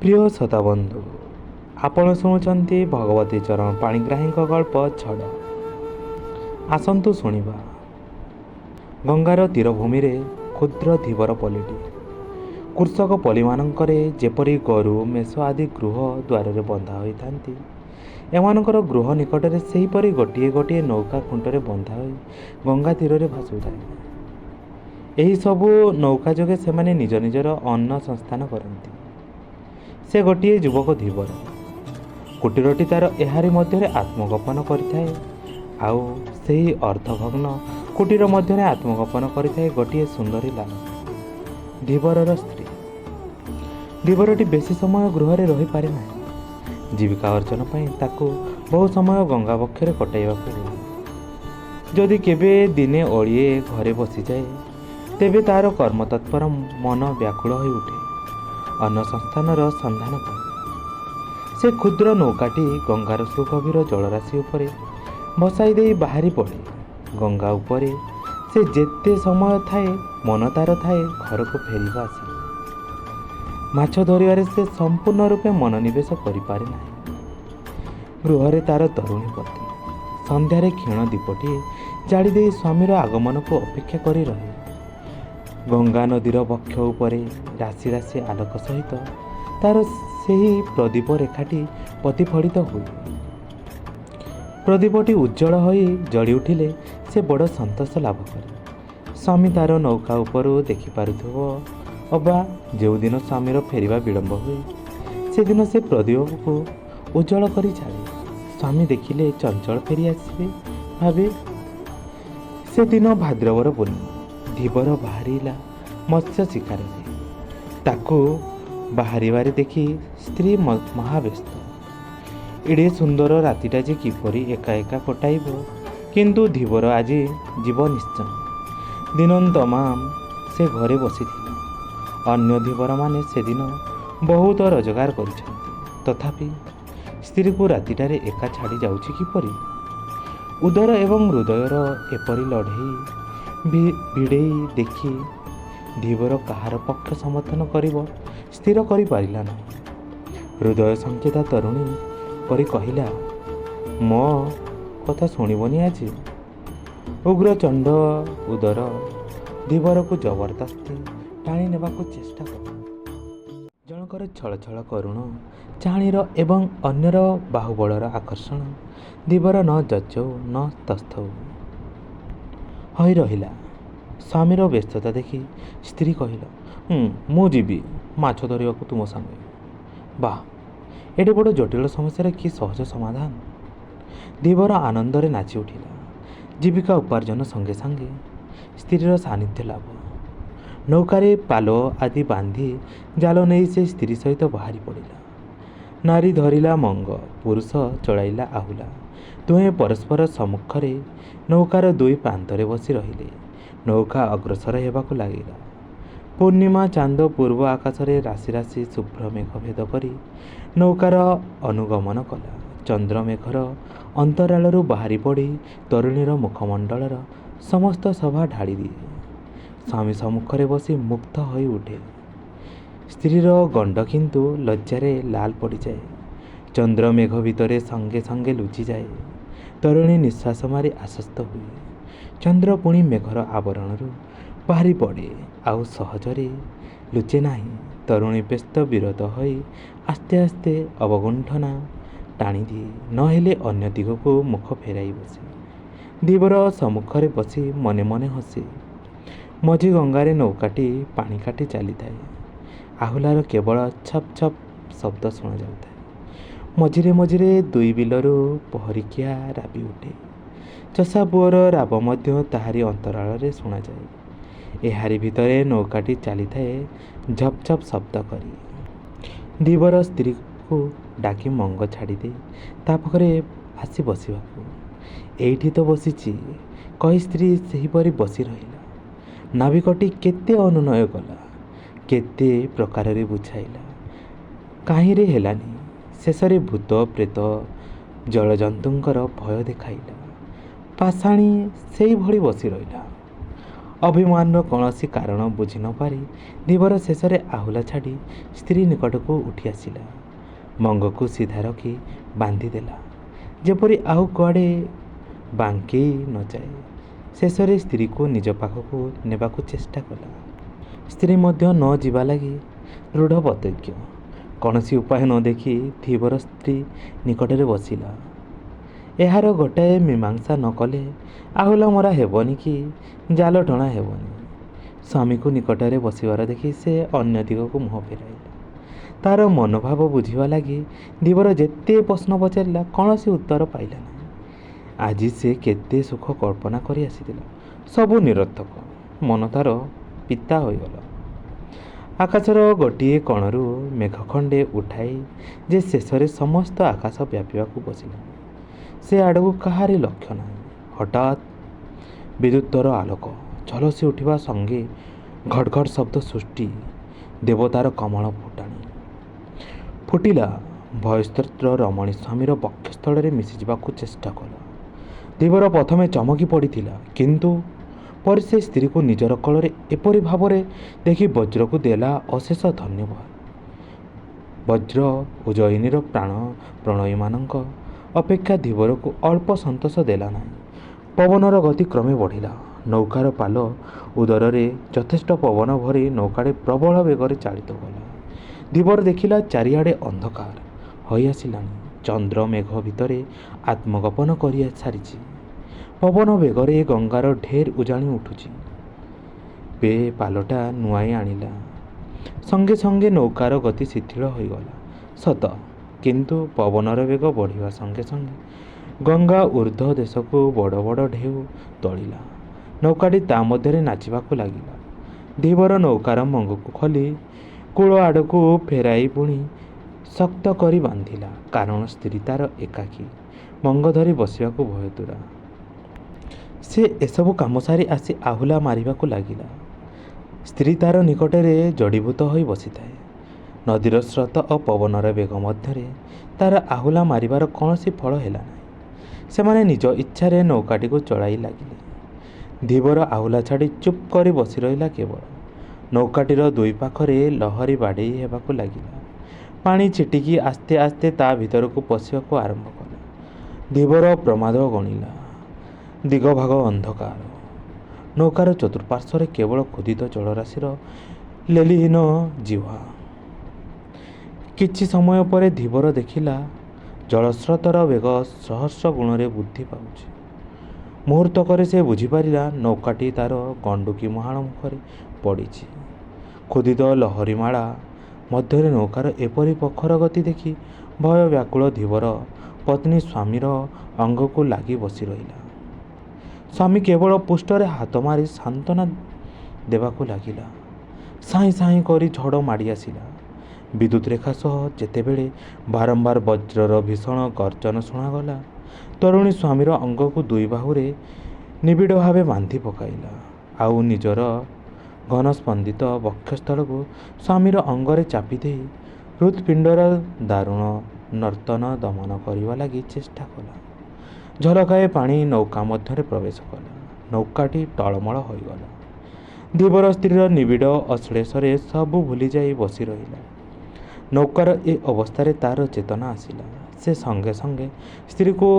ପ୍ରିୟ ଶ୍ରୋତାବନ୍ଧୁ, ଆପଣ ଶୁଣୁଛନ୍ତି ଭଗବତୀ ଚରଣ ପାଣିଗ୍ରାହୀଙ୍କ ଗଳ୍ପ ଛଡ଼। ଆସନ୍ତୁ ଶୁଣିବା। ଗଙ୍ଗାର ତୀରଭୂମିରେ କ୍ଷୁଦ୍ର ଧୀବର ପଲ୍ଲୀଟି। କୃଷକ ପଲ୍ଲୀମାନଙ୍କରେ ଯେପରି ଗୋରୁ ମେଷ ଆଦି ଗୃହ ଦ୍ୱାରରେ ବନ୍ଧା ହୋଇଥାନ୍ତି, ଏମାନଙ୍କର ଗୃହ ନିକଟରେ ସେହିପରି ଗୋଟିଏ ଗୋଟିଏ ନୌକା ଖୁଣ୍ଟରେ ବନ୍ଧା ହୋଇ ଗଙ୍ଗା ତୀରରେ ଭାସୁଥାଏ। ଏହିସବୁ ନୌକା ଯୋଗେ ସେମାନେ ନିଜ ନିଜର ଅନ୍ନ ସଂସ୍ଥାନ କରନ୍ତି। ସେ ଗୋଟିଏ ଯୁବକ ଧୀବର। କୁଟୀରଟି ତା'ର ଏହାରି ମଧ୍ୟରେ ଆତ୍ମଗୋପନ କରିଥାଏ। ଆଉ ସେହି ଅର୍ଦ୍ଧଭଗ୍ନ କୁଟୀର ମଧ୍ୟରେ ଆତ୍ମଗୋପନ କରିଥାଏ ଗୋଟିଏ ସୁନ୍ଦରୀ ଲାଲ, ଧୀବରର ସ୍ତ୍ରୀ। ଧୀବରଟି ବେଶୀ ସମୟ ଗୃହରେ ରହିପାରେ ନାହିଁ। ଜୀବିକା ଅର୍ଜନ ପାଇଁ ତାକୁ ବହୁ ସମୟ ଗଙ୍ଗା ବକ୍ଷରେ କଟାଇବାକୁ ହୁଏ। ଯଦି କେବେ ଦିନେ ଓଳିଏ ଘରେ ବସିଯାଏ, ତେବେ ତା'ର କର୍ମତତ୍ପର ମନ ବ୍ୟାକୁଳ ହୋଇ ଉଠେ ଅନ୍ନ ସଂସ୍ଥାନର ସନ୍ଧାନ ପାଇଁ। ସେ କ୍ଷୁଦ୍ର ନୌକାଟି ଗଙ୍ଗାର ସୁଗଭୀର ଜଳରାଶି ଉପରେ ବସାଇ ଦେଇ ବାହାରି ପଡ଼େ। ଗଙ୍ଗା ଉପରେ ସେ ଯେତେ ସମୟ ଥାଏ, ମନ ତା'ର ଥାଏ ଘରକୁ ଫେରିବା ଆଶା। ମାଛ ଧରିବାରେ ସେ ସମ୍ପୂର୍ଣ୍ଣ ରୂପେ ମନୋନିବେଶ କରିପାରେ ନାହିଁ। ଗୃହରେ ତା'ର ତରୁଣୀ ପତ୍ନୀ ସନ୍ଧ୍ୟାରେ କ୍ଷୀଣ ଦୀପଟିଏ ଜାଳି ଦେଇ ସ୍ୱାମୀର ଆଗମନକୁ ଅପେକ୍ଷା କରି ରହେ। ଗଙ୍ଗା ନଦୀର ବକ୍ଷ ଉପରେ ରାଶି ରାଶି ଆଲୋକ ସହିତ ତା'ର ସେହି ପ୍ରଦୀପ ରେଖାଟି ପ୍ରତିଫଳିତ ହୁଏ। ପ୍ରଦୀପଟି ଉଜ୍ଜଳ ହୋଇ ଜଳି ଉଠିଲେ ସେ ବଡ଼ ସନ୍ତୋଷ ଲାଭ କରେ। ସ୍ୱାମୀ ତା'ର ନୌକା ଉପରୁ ଦେଖିପାରୁଥିବ, ଅବା ଯେଉଁଦିନ ସ୍ୱାମୀର ଫେରିବା ବିଳମ୍ବ ହୁଏ, ସେଦିନ ସେ ପ୍ରଦୀପକୁ ଉଜ୍ଜଳ କରି ଛାଡ଼େ। ସ୍ୱାମୀ ଦେଖିଲେ ଚଞ୍ଚଳ ଫେରି ଆସିବେ ଭାବେ। ସେଦିନ ଭାଦ୍ରବର ପୂର୍ଣ୍ଣିମା। ଧୀବର ବାହାରିଲା ମତ୍ସ୍ୟ ଶିକାରରେ। ତାକୁ ବାହାରିବାରେ ଦେଖି ସ୍ତ୍ରୀ ମହାବ୍ୟସ୍ତ। ଏଡ଼େ ସୁନ୍ଦର ରାତିଟା ଯେ କିପରି ଏକା ଏକା କଟାଇବ। କିନ୍ତୁ ଧୀବର ଆଜି ଯିବ ନିଶ୍ଚୟ। ଦିନ ତମାମ ସେ ଘରେ ବସିଥିଲା। ଅନ୍ୟ ଧୀବରମାନେ ସେଦିନ ବହୁତ ରୋଜଗାର କରିଛନ୍ତି, ତଥାପି ସ୍ତ୍ରୀକୁ ରାତିଟାରେ ଏକା ଛାଡ଼ି ଯାଉଛି କିପରି? ଉଦର ଏବଂ ହୃଦୟର ଏପରି ଲଢ଼େଇ ଭିଡ଼େଇ ଦେଖି ଧୀବର କାହାର ପକ୍ଷ ସମର୍ଥନ କରିବ ସ୍ଥିର କରିପାରିଲା ନାହିଁ। ହୃଦୟ ସଙ୍କେତା ତରୁଣୀ ପରି କହିଲା, ମୋ କଥା ଶୁଣିବନି ଆଜି? ଉଗ୍ରଚଣ୍ଡ ଉଦର ଧୀବରକୁ ଜବରଦସ୍ତି ଟାଣି ନେବାକୁ ଚେଷ୍ଟା କଲା। ଜଣକର ଛଳଛଳ କରୁଣ ଚାହାଣୀର ଏବଂ ଅନ୍ୟର ବାହୁବଳର ଆକର୍ଷଣ ଧୀବର ନ ଯଚଉ ନ ତସ୍ଥଉ ହୋଇ ରହିଲା। ସ୍ୱାମୀର ବ୍ୟସ୍ତତା ଦେଖି ସ୍ତ୍ରୀ କହିଲା, ମୁଁ ଯିବି ମାଛ ଧରିବାକୁ ତୁମ ସାଙ୍ଗେ। ବାଃ, ଏଡ଼େ ବଡ଼ ଜଟିଳ ସମସ୍ୟାର କି ସହଜ ସମାଧାନ! ଧୀବର ଆନନ୍ଦରେ ନାଚି ଉଠିଲା। ଜୀବିକା ଉପାର୍ଜନ ସଙ୍ଗେ ସଙ୍ଗେ ସ୍ତ୍ରୀର ସାନ୍ନିଧ୍ୟ ଲାଭ। ନୌକାରେ ପାଲ ଆଦି ବାନ୍ଧି ଜାଲ ନେଇ ସେ ସ୍ତ୍ରୀ ସହିତ ବାହାରି ପଡ଼ିଲା। ନାରୀ ଧରିଲା ମଙ୍ଗ, ପୁରୁଷ ଚଳାଇଲା ଆହୁଲା। ଦୁହେଁ ପରସ୍ପର ସମ୍ମୁଖରେ ନୌକାର ଦୁଇ ପ୍ରାନ୍ତରେ ବସି ରହିଲେ। ନୌକା ଅଗ୍ରସର ହେବାକୁ ଲାଗିଲା। ପୂର୍ଣ୍ଣିମା ଚାନ୍ଦ ପୂର୍ବ ଆକାଶରେ ରାଶି ରାଶି ଶୁଭ୍ର ମେଘ ଭେଦ କରି ନୌକାର ଅନୁଗମନ କଲା। ଚନ୍ଦ୍ର ମେଘର ଅନ୍ତରାଳରୁ ବାହାରି ପଡ଼ି ତରୁଣୀର ମୁଖମଣ୍ଡଳର ସମସ୍ତ ଶୋଭା ଢାଳି ଦିଏ। ସ୍ୱାମୀ ସମ୍ମୁଖରେ ବସି ମୁଗ୍ଧ ହୋଇ ଉଠେ। ସ୍ତ୍ରୀର ଗଣ୍ଡ କିନ୍ତୁ ଲଜ୍ଜାରେ ଲାଲ ପଡ଼ିଯାଏ। ଚନ୍ଦ୍ର ମେଘ ଭିତରେ ସଙ୍ଗେ ସଙ୍ଗେ ଲୁଚିଯାଏ। ତରୁଣୀ ନିଶ୍ୱାସ ମାରି ଆଶ୍ୱସ୍ତ ହୁଏ। ଚନ୍ଦ୍ର ପୁଣି ମେଘର ଆବରଣରୁ ବାହାରି ପଡ଼େ, ଆଉ ସହଜରେ ଲୁଚେ ନାହିଁ। ତରୁଣୀ ବ୍ୟସ୍ତ ବିରତ ହୋଇ ଆସ୍ତେ ଆସ୍ତେ ଅବଗୁଣ୍ଠନା ଟାଣିଦିଏ, ନହେଲେ ଅନ୍ୟ ଦିଗକୁ ମୁଖ ଫେରାଇ ବସେ। ଧୀବର ସମ୍ମୁଖରେ ବସି ମନେ ମନେ ହସେ। ମଝି ଗଙ୍ଗାରେ ନୌକାଟି ପାଣି କାଟି ଚାଲିଥାଏ। ଆହୁଲାର କେବଳ ଛପ୍ ଛପ୍ ଶବ୍ଦ ଶୁଣାଯାଉଥାଏ। ମଝିରେ ମଝିରେ ଦୁଇ ବିଲରୁ ପହରିକିଆ ରାବି ଉଠେ। ଚଷା ପୁଅର ରାବ ମଧ୍ୟ ତାହାରି ଅନ୍ତରାଳରେ ଶୁଣାଯାଏ। ଏହାରି ଭିତରେ ନୌକାଟି ଚାଲିଥାଏ ଝପ୍ ଝପ୍ ଶବ୍ଦ କରି। ଧୀବର ସ୍ତ୍ରୀକୁ ଡାକି ମଙ୍ଗ ଛାଡ଼ିଦେଇ ତା ପାଖରେ ଆସି ବସିବାକୁ। ଏଇଠି ତ ବସିଛି, କହି ସ୍ତ୍ରୀ ସେହିପରି ବସି ରହିଲା। ନାବିକଟି କେତେ ଅନୁନୟ କଲା, କେତେ ପ୍ରକାରରେ ବୁଝାଇଲା, କାହିଁରେ ହେଲାନି। ଶେଷରେ ଭୂତ ପ୍ରେତ ଜଳଜନ୍ତୁଙ୍କର ଭୟ ଦେଖାଇଲା। ପାଷାଣୀ ସେଇଭଳି ବସି ରହିଲା। ଅଭିମାନର କୌଣସି କାରଣ ବୁଝି ନ ପାରି ଧୀବର ଶେଷରେ ଆହୁଲା ଛାଡ଼ି ସ୍ତ୍ରୀ ନିକଟକୁ ଉଠି ଆସିଲା। ମଙ୍ଗକୁ ସିଧା ରଖି ବାନ୍ଧିଦେଲା, ଯେପରି ଆଉ କୁଆଡ଼େ ବାଙ୍କେଇ ନଯାଏ। ଶେଷରେ ସ୍ତ୍ରୀକୁ ନିଜ ପାଖକୁ ନେବାକୁ ଚେଷ୍ଟା କଲା। ସ୍ତ୍ରୀ ମଧ୍ୟ ନ ଯିବା ଲାଗି ଦୃଢ଼ ପ୍ରତିଜ୍ଞ। କୌଣସି ଉପାୟ ନ ଦେଖି ଧୀବର ସ୍ତ୍ରୀ ନିକଟରେ ବସିଲା। ଏହାର ଗୋଟାଏ ମୀମାଂସା ନ କଲେ ଆହୁଲା ମରା ହେବନି କି ଜାଲ ଟଣା ହେବନି। ସ୍ୱାମୀକୁ ନିକଟରେ ବସିବାର ଦେଖି ସେ ଅନ୍ୟ ଦିଗକୁ ମୁହଁ ଫେରାଇଲା। ତାର ମନୋଭାବ ବୁଝିବା ଲାଗି ଧୀବର ଯେତେ ପ୍ରଶ୍ନ ପଚାରିଲା, କୌଣସି ଉତ୍ତର ପାଇଲା ନାହିଁ। ଆଜି ସେ କେତେ ସୁଖ କଳ୍ପନା କରି ଆସିଥିଲା, ସବୁ ନିରର୍ଥକ। ମନ ତାର ପିତା ହୋଇଗଲା। ଆକାଶର ଗୋଟିଏ କଣରୁ ମେଘ ଖଣ୍ଡେ ଉଠାଇ ଯେ ଶେଷରେ ସମସ୍ତ ଆକାଶ ବ୍ୟାପିବାକୁ ବସିଲା, ସେ ଆଡ଼କୁ କାହାରି ଲକ୍ଷ୍ୟ ନାହିଁ। ହଠାତ୍ ବିଦ୍ୟୁତର ଆଲୋକ ଝଲସି ଉଠିବା ସଙ୍ଗେ ଘଡ଼ ଘଡ଼ ଶବ୍ଦ ସୃଷ୍ଟି ଦେବତାର କମଳ ଫୁଟିଲା। ଭୟସ୍ତୋତ୍ର ରମଣୀ ସ୍ୱାମୀର ବକ୍ଷସ୍ଥଳରେ ମିଶିଯିବାକୁ ଚେଷ୍ଟା କଲା। ଧୀବର ପ୍ରଥମେ ଚମକି ପଡ଼ିଥିଲା, କିନ୍ତୁ ପରେ ସେ ସ୍ତ୍ରୀକୁ ନିଜର କୋଳରେ ଏପରି ଭାବରେ ଦେଖି ବଜ୍ରକୁ ଦେଲା ଅଶେଷ ଧନ୍ୟବାଦ। ବଜ୍ର ଉଜ୍ଜୟିନୀର ପ୍ରାଣ ପ୍ରଣୟୀମାନଙ୍କ ଅପେକ୍ଷା ଧୀବରକୁ ଅଳ୍ପ ସନ୍ତୋଷ ଦେଲା ନାହିଁ। ପବନର ଗତି କ୍ରମେ ବଢ଼ିଲା। ନୌକାର ପାଲ ଉଦରରେ ଯଥେଷ୍ଟ ପବନ ଭରି ନୌକାଟି ପ୍ରବଳ ବେଗରେ ଚାଳିତ କଲା। ଧୀବର ଦେଖିଲା ଚାରିଆଡ଼େ ଅନ୍ଧକାର ହୋଇ ଆସିଲାଣି। ଚନ୍ଦ୍ର ମେଘ ଭିତରେ ଆତ୍ମଗୋପନ କରି ସାରିଛି। ପବନ ବେଗରେ ଗଙ୍ଗାର ଢେର ଉଜାଣି ଉଠୁଛି। ପାଲଟା ନୁଆଇ ଆଣିଲା ସଙ୍ଗେ ସଙ୍ଗେ ନୌକାର ଗତି ଶିଥିଳ ହୋଇଗଲା ସତ, କିନ୍ତୁ ପବନର ବେଗ ବଢ଼ିବା ସଙ୍ଗେ ସଙ୍ଗେ ଗଙ୍ଗା ଉର୍ଦ୍ଧ୍ୱ ଦେଶକୁ ବଡ଼ ବଡ଼ ଢେଉ ତୋଳିଲା। ନୌକାଟି ତା ମଧ୍ୟରେ ନାଚିବାକୁ ଲାଗିଲା। ଧୀବର ନୌକାର ମଙ୍ଗକୁ ଖୋଲି କୂଳ ଆଡ଼କୁ ଫେରାଇ ପୁଣି ଶକ୍ତ କରି ବାନ୍ଧିଲା, କାରଣ ସ୍ତ୍ରୀ ତାର ଏକାକୀ, ମଙ୍ଗ ଧରି ବସିବାକୁ ଭୟତୁରା। ସେ ଏସବୁ କାମ ସାରି ଆସି ଆହୁଲା ମାରିବାକୁ ଲାଗିଲା। ସ୍ତ୍ରୀ ତାର ନିକଟରେ ଜଡ଼ିଭୂତ ହୋଇ ବସିଥାଏ। ନଦୀର ସ୍ରୋତ ଓ ପବନର ବେଗ ମଧ୍ୟରେ ତାର ଆହୁଲା ମାରିବାର କୌଣସି ଫଳ ହେଲା ନାହିଁ। ସେମାନେ ନିଜ ଇଚ୍ଛାରେ ନୌକାଟିକୁ ଚଳାଇ ଲାଗିଲେ। ଧୀବର ଆହୁଲା ଛାଡ଼ି ଚୁପ୍ କରି ବସି ରହିଲା କେବଳ। ନୌକାଟିର ଦୁଇ ପାଖରେ ଲହରୀ ବାଡ଼େଇ ହେବାକୁ ଲାଗିଲା। ପାଣି ଛିଟିକି ଆସ୍ତେ ଆସ୍ତେ ତା ଭିତରକୁ ପଶିବାକୁ ଆରମ୍ଭ କଲା। ଧୀବର ପ୍ରମାଦ ଗଣିଲା। ଦିଗଭାଗ ଅନ୍ଧକାର। ନୌକାର ଚତୁଃପାର୍ଶ୍ୱରେ କେବଳ ଖୋଦିତ ଜଳରାଶିର ଲେଲିହୀନ ଜିହ୍ୱା। କିଛି ସମୟ ପରେ ଧୀବର ଦେଖିଲା, ଜଳସ୍ରୋତର ବେଗ ସହସ୍ର ଗୁଣରେ ବୃଦ୍ଧି ପାଉଛି। ମୁହୂର୍ତ୍ତକରେ ସେ ବୁଝିପାରିଲା, ନୌକାଟି ତାର ଗଣ୍ଡୁକୀ ମୁହାଣ ମୁଖରେ ପଡ଼ିଛି। ଖୋଦିତ ଲହରୀମାଳା ମଧ୍ୟରେ ନୌକାର ଏପରି ପ୍ରଖର ଗତି ଦେଖି ଭୟ ବ୍ୟାକୁଳ ଧୀବର ପତ୍ନୀ ସ୍ୱାମୀର ଅଙ୍ଗକୁ ଲାଗି ବସି ରହିଲା। ସ୍ୱାମୀ କେବଳ ପୃଷ୍ଠରେ ହାତ ମାରି ସାନ୍ତ୍ୱନା ଦେବାକୁ ଲାଗିଲା। ସାଇଁ ସାଇଁ କରି ଝଡ଼ ମାଡ଼ି ଆସିଲା। ବିଦ୍ୟୁତ୍ ରେଖା ସହ ଯେତେବେଳେ ବାରମ୍ବାର ବଜ୍ରର ଭୀଷଣ ଗର୍ଜନ ଶୁଣାଗଲା, ତରୁଣୀ ସ୍ୱାମୀର ଅଙ୍ଗକୁ ଦୁଇ ବାହୁରେ ନିବିଡ଼ ଭାବେ ବାନ୍ଧି ପକାଇଲା। ଆଉ ନିଜର ଘନସ୍ପନ୍ଦିତ ବକ୍ଷସ୍ଥଳକୁ ସ୍ୱାମୀର ଅଙ୍ଗରେ ଚାପି ଦେଇ ହୃତ୍ପିଣ୍ଡର ଦାରୁଣ ନର୍ତ୍ତନ ଦମନ କରିବା ଲାଗି ଚେଷ୍ଟା କଲା। ଝଲକାଏ ପାଣି ନୌକା ମଧ୍ୟରେ ପ୍ରବେଶ କଲା। ନୌକାଟି ଟଳମଳ ହୋଇଗଲା। ଧୀବର ସ୍ତ୍ରୀର ନିବିଡ଼ ଅଶ୍ଳେଷରେ ସବୁ ଭୁଲିଯାଇ ବସି ରହିଲା। ନୌକାର ଏ ଅବସ୍ଥାରେ ତାର ଚେତନା ଆସିଲା। ସେ ସଙ୍ଗେ ସଙ୍ଗେ ସ୍ତ୍ରୀକୁ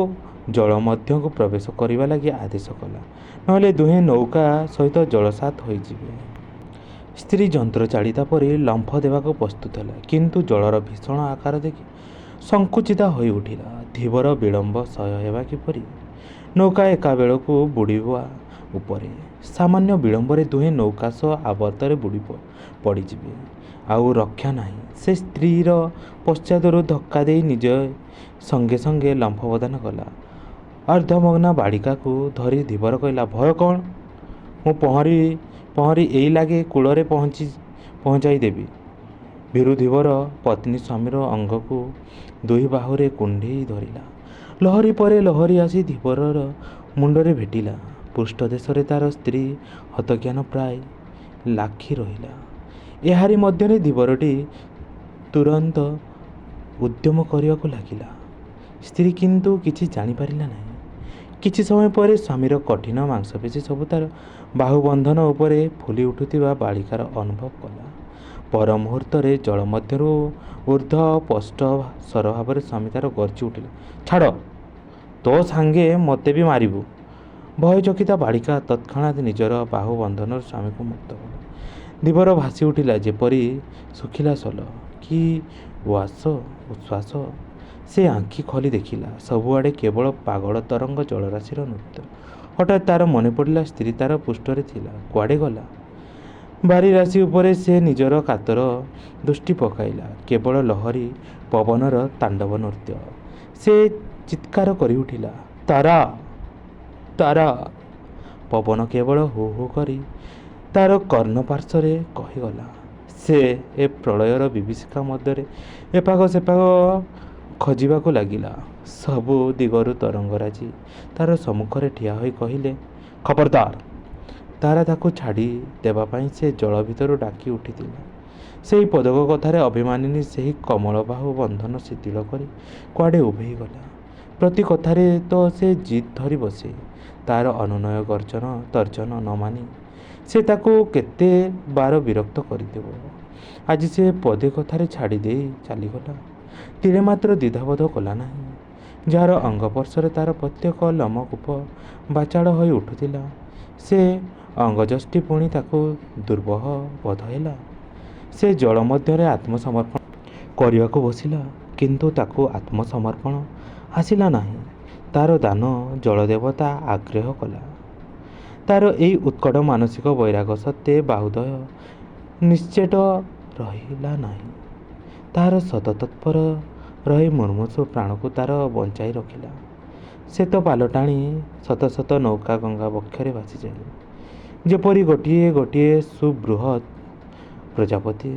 ଜଳ ମଧ୍ୟକୁ ପ୍ରବେଶ କରିବା ଲାଗି ଆଦେଶ କଲା, ନହେଲେ ଦୁହେଁ ନୌକା ସହିତ ଜଳସାତ୍ ହୋଇଯିବେ। ସ୍ତ୍ରୀ ଯନ୍ତ୍ରଚାଳିତା ପରି ଲମ୍ଫ ଦେବାକୁ ପ୍ରସ୍ତୁତ ହେଲା, କିନ୍ତୁ ଜଳର ଭୀଷଣ ଆକାର ଦେଖି ସଙ୍କୁଚିତା ହୋଇ ଉଠିଲା। ଧୀବର ବିଳମ୍ବ ସହ୍ୟ ହେବା କିପରି? ନୌକା ଏକାବେଳକୁ ବୁଡ଼ିବା ଉପରେ। ସାମାନ୍ୟ ବିଳମ୍ବରେ ଦୁହେଁ ନୌକା ସହ ଆବର୍ତ୍ତରେ ବୁଡ଼ି ପଡ଼ିଯିବେ। ଆଉ ରକ୍ଷା ନାହିଁ। ସେ ସ୍ତ୍ରୀର ପଶ୍ଚାତରୁ ଧକ୍କା ଦେଇ ନିଜ ସଙ୍ଗେ ସଙ୍ଗେ ଲମ୍ଫ ପ୍ରଦାନ କଲା। ଅର୍ଦ୍ଧମଗ୍ନା ବାଳିକାକୁ ଧରି ଧୀବର କହିଲା, ଭୟ କ'ଣ? ମୁଁ ପହଁରି ପହଁରି ଏଇ ଲାଗେ କୂଳରେ ପହଞ୍ଚାଇ ଦେବି। ଭୀରୁ ଧୀବର ପତ୍ନୀ ସ୍ୱାମୀର ଅଙ୍ଗକୁ ଦୁଇ ବାହୁରେ କୁଣ୍ଢେଇ ଧରିଲା। ଲହରୀ ପରେ ଲହରୀ ଆସି ଧୀବରର ମୁଣ୍ଡରେ ଭେଟିଲା। ପୃଷ୍ଠଦେଶରେ ତାର ସ୍ତ୍ରୀ ହତଜ୍ଞାନ ପ୍ରାୟ ଲାଖି ରହିଲା। ଏହାରି ମଧ୍ୟରେ ଧୀବରଟି ତୁରନ୍ତ ଉଦ୍ୟମ କରିବାକୁ ଲାଗିଲା। ସ୍ତ୍ରୀ କିନ୍ତୁ କିଛି ଜାଣିପାରିଲା ନାହିଁ। କିଛି ସମୟ ପରେ ସ୍ୱାମୀର କଠିନ ମାଂସପେଶୀ ସବୁ ତାର ବାହୁବନ୍ଧନ ଉପରେ ଫୁଲି ଉଠୁଥିବା ବାଳିକାର ଅନୁଭବ କଲା। ପର ମୁହୂର୍ତ୍ତରେ ଜଳ ମଧ୍ୟରୁ ଉର୍ଦ୍ଧ୍ୱ ସ୍ପଷ୍ଟ ସ୍ୱର ଭାବରେ ସ୍ୱାମୀ ତାର ଗର୍ଜି ଉଠିଲା, ଛାଡ଼, ତୋ ସାଙ୍ଗେ ମୋତେ ବି ମାରିବୁ। ଭୟଚକିତା ବାଳିକା ତତ୍କ୍ଷଣାତ୍ ନିଜର ବାହୁବନ୍ଧନରୁ ସ୍ୱାମୀକୁ ମୁକ୍ତ କଲା। ଧୀବର ଭାସି ଉଠିଲା ଯେପରି ଶୁଖିଲା ସୋଲ। କି ଉଚ୍ଛ୍ୱାସ! ସେ ଆଖି ଖୋଲି ଦେଖିଲା, ସବୁଆଡ଼େ କେବଳ ପାଗଳ ତରଙ୍ଗ ଜଳରାଶିର ନୃତ୍ୟ। ହଠାତ୍ ତାର ମନେ ପଡ଼ିଲା, ସ୍ତ୍ରୀ ତାର ପୃଷ୍ଠରେ ଥିଲା, କୁଆଡ଼େ ଗଲା? ବାରି ରାଶି ଉପରେ ସେ ନିଜର କାତର ଦୃଷ୍ଟି ପକାଇଲା, କେବଳ ଲହରୀ ପବନର ତାଣ୍ଡବ ନୃତ୍ୟ। ସେ ଚିତ୍କାର କରି ଉଠିଲା, ତାରା, ତାରା! ପବନ କେବଳ ହୁ ହୁ କରି ତାର କର୍ଣ୍ଣ ପାର୍ଶ୍ୱରେ କହିଗଲା। ସେ ଏ ପ୍ରଳୟର ବିଭୀଷିକା ମଧ୍ୟରେ ଏପାଖ ସେପାଖ ଖୋଜିବାକୁ ଲାଗିଲା। ସବୁ ଦିଗରୁ ତରଙ୍ଗରାଜି ତାର ସମ୍ମୁଖରେ ଠିଆ ହୋଇ କହିଲେ, ଖବରଦାର! ତାରା ତାକୁ ଛାଡ଼ି ଦେବା ପାଇଁ ସେ ଜଳ ଭିତରୁ ଡାକି ଉଠିଥିଲା। ସେହି ପଦକ କଥାରେ ଅଭିମାନିନୀ ସେହି କୋମଳ ବାହୁ ବନ୍ଧନ ଶିଥିଳ କରି କୁଆଡ଼େ ଉଭେଇ ଗଲା। ପ୍ରତି କଥାରେ ତ ସେ ଜିଦ୍ ଧରି ବସେ। ତାର ଅନୁନୟ ତର୍ଜନ ନ ମାନି ସେ ତାକୁ କେତେ ବାର ବିରକ୍ତ କରିଥିବ। ଆଜି ସେ ପଦେ କଥାରେ ଛାଡ଼ି ଦେଇ ଚାଲିଗଲା। ତିଳେ ମାତ୍ର ଦ୍ୱିଧାବୋଧ କଲା ନାହିଁ। ଯାହାର ଅଙ୍ଗସ୍ପର୍ଶରେ ତାର ପ୍ରତ୍ୟେକ ଲୋମକୂପ ବାଚାଳ ହୋଇ ଉଠୁଥିଲା, ସେ ଅଙ୍ଗଯଷ୍ଟି ପୁଣି ତାକୁ ଦୁର୍ବହ ବୋଧ ହେଲା। ସେ ଜଳ ମଧ୍ୟରେ ଆତ୍ମସମର୍ପଣ କରିବାକୁ ବସିଲା, କିନ୍ତୁ ତାକୁ ଆତ୍ମସମର୍ପଣ ଆସିଲା ନାହିଁ। ତାର ଦାନ ଜଳଦେବତା ଆଗ୍ରାହ୍ୟ କଲା। ତାର ଏଇ ଉତ୍କଟ ମାନସିକ ବୈରାଗ ସତ୍ତ୍ୱେ ବାହୁଦ୍ୱୟ ନିଶ୍ଚେଷ୍ଟ ରହିଲା ନାହିଁ। ତାହାର ଶତତତ୍ପର ରହି ମୁମୂର୍ଷୁ ପ୍ରାଣକୁ ତାର ବଞ୍ଚାଇ ରଖିଲା। ଶ୍ଵେତ ପାଲ ଟାଣି ଶତ ଶତ ନୌକା ଗଙ୍ଗା ବକ୍ଷରେ ଭାସିଯାଏ, ଯେପରି ଗୋଟିଏ ଗୋଟିଏ ସୁବୃହତ୍ ପ୍ରଜାପତି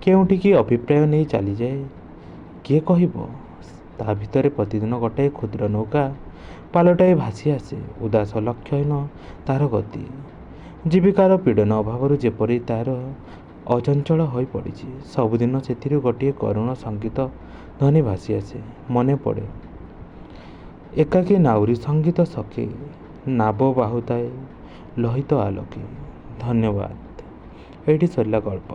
କେଉଁଠିକି ଅଭିପ୍ରାୟ ନେଇ ଚାଲିଯାଏ, କିଏ କହିବ? ତା ଭିତରେ ପ୍ରତିଦିନ ଗୋଟାଏ କ୍ଷୁଦ୍ର ନୌକା ପାଲଟାଏ ଭାସି ଆସେ। ଉଦାସ ଲକ୍ଷ୍ୟହୀନ ତାର ଗତି। ଜୀବିକାର ପୀଡ଼ନ ଅଭାବରୁ ଯେପରି ତାର ଅଚଞ୍ଚଳ ହୋଇ ପଡ଼ିଛି। ସବୁଦିନ ସେଥିରୁ ଗୋଟିଏ କରୁଣ ସଙ୍ଗୀତ ଧ୍ୱନି ଭାସି ଆସେ। ମନେ ପଡ଼େ, ଏକାକୀ ନାଉରୀ ସଙ୍ଗୀତ ସଖୀ, ନାବ ବାହୁତାଏ ଲୋହିତ ଆଲୋକେ। ଧନ୍ୟବାଦ। ଏଇଠି ସରିଲା ଗଳ୍ପ।